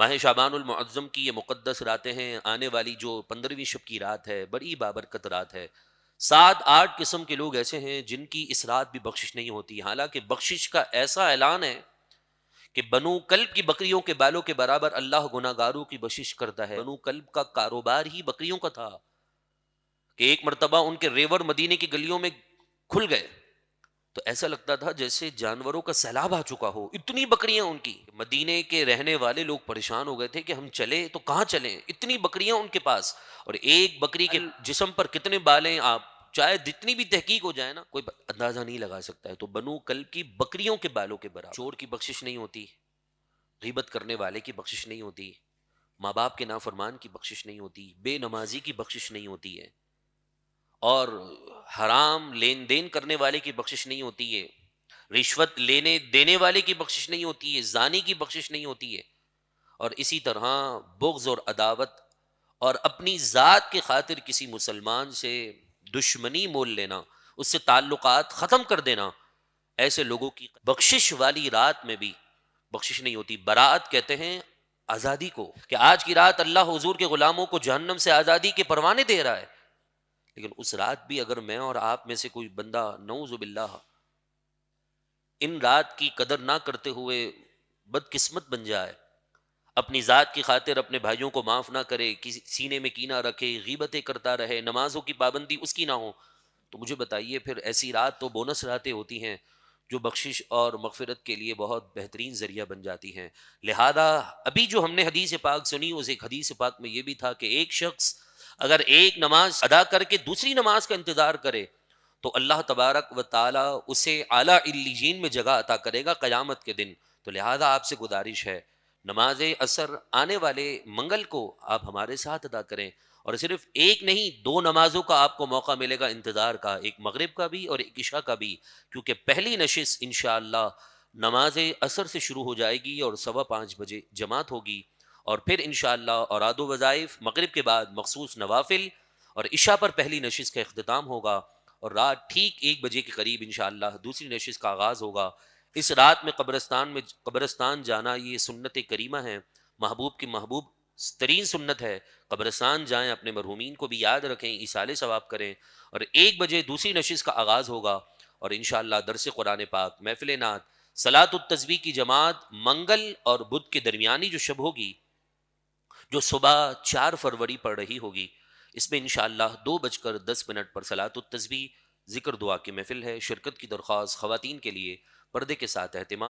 ماہ شعبان المعظم کی یہ مقدس راتیں ہیں، آنے والی جو 15ویں شب کی رات ہے بڑی بابرکت رات ہے۔ 7-8 قسم کے لوگ ایسے ہیں جن کی اس رات بھی بخشش نہیں ہوتی، حالانکہ بخشش کا ایسا اعلان ہے کہ بنو کلب کی بکریوں کے بالوں کے برابر اللہ گناہ گاروں کی بخشش کرتا ہے۔ بنو کلب کا کاروبار ہی بکریوں کا تھا کہ ایک مرتبہ ان کے ریور مدینے کی گلیوں میں کھل گئے تو ایسا لگتا تھا جیسے جانوروں کا سیلاب آ چکا ہو، اتنی بکریاں ان کی۔ مدینے کے رہنے والے لوگ پریشان ہو گئے تھے کہ ہم چلے تو کہاں چلیں، اتنی بکریاں ان کے پاس، اور ایک بکری کے جسم پر کتنے بال ہیں، آپ چاہے جتنی بھی تحقیق ہو جائے نا کوئی اندازہ نہیں لگا سکتا ہے۔ تو بنو کلب کی بکریوں کے بالوں کے برابر۔ چور کی بخشش نہیں ہوتی، غیبت کرنے والے کی بخشش نہیں ہوتی، ماں باپ کے نافرمان کی بخشش نہیں ہوتی، بے نمازی کی بخشش نہیں ہوتی ہے، اور حرام لین دین کرنے والے کی بخشش نہیں ہوتی ہے، رشوت لینے دینے والے کی بخشش نہیں ہوتی ہے، زانی کی بخشش نہیں ہوتی ہے، اور اسی طرح بغض اور عداوت اور اپنی ذات کی خاطر کسی مسلمان سے دشمنی مول لینا، اس سے تعلقات ختم کر دینا، ایسے لوگوں کی بخشش والی رات میں بھی بخشش نہیں ہوتی۔ برات کہتے ہیں آزادی کو، کہ آج کی رات اللہ حضور کے غلاموں کو جہنم سے آزادی کے پروانے دے رہا ہے، لیکن اس رات بھی اگر میں اور آپ میں سے کوئی بندہ نعوذ باللہ ان رات کی قدر نہ کرتے ہوئے بدقسمت بن جائے، اپنی ذات کی خاطر اپنے بھائیوں کو معاف نہ کرے، کسی سینے میں کینہ رکھے، غیبتیں کرتا رہے، نمازوں کی پابندی اس کی نہ ہو، تو مجھے بتائیے پھر ایسی رات تو بونس راتیں ہوتی ہیں جو بخشش اور مغفرت کے لیے بہت بہترین ذریعہ بن جاتی ہیں۔ لہذا ابھی جو ہم نے حدیث پاک سنی، اس ایک حدیث پاک میں یہ بھی تھا کہ ایک شخص اگر ایک نماز ادا کر کے دوسری نماز کا انتظار کرے تو اللہ تبارک و تعالی اسے اعلیٰ علیین میں جگہ عطا کرے گا قیامت کے دن۔ تو لہذا آپ سے گزارش ہے، نماز اثر آنے والے منگل کو آپ ہمارے ساتھ ادا کریں، اور صرف ایک نہیں 2 نمازوں کا آپ کو موقع ملے گا انتظار کا، ایک مغرب کا بھی اور ایک عشاء کا بھی، کیونکہ پہلی نشست انشاءاللہ نماز اثر سے شروع ہو جائے گی اور 5:15 بجے جماعت ہوگی، اور پھر انشاءاللہ اوراد و وظائف، مغرب کے بعد مخصوص نوافل، اور عشاء پر پہلی نشست کا اختتام ہوگا، اور رات ٹھیک 1 بجے کے قریب انشاءاللہ دوسری نشست کا آغاز ہوگا۔ اس رات میں قبرستان جانا یہ سنت کریمہ ہے، محبوب کی محبوب ترین سنت ہے۔ قبرستان جائیں، اپنے مرحومین کو بھی یاد رکھیں، ایصال ثواب کریں، اور 1 بجے دوسری نشست کا آغاز ہوگا، اور انشاءاللہ درس قرآن پاک، محفل نعت، صلاۃ التسبیح کی جماعت منگل اور بدھ کے درمیانی جو شب ہوگی، جو صبح 4 فروری پڑ رہی ہوگی، اس میں انشاءاللہ 2:10 پر صلاۃ التسبیح ذکر دعا کی محفل ہے۔ شرکت کی درخواست خواتین کے لیے پردے کے ساتھ اہتمام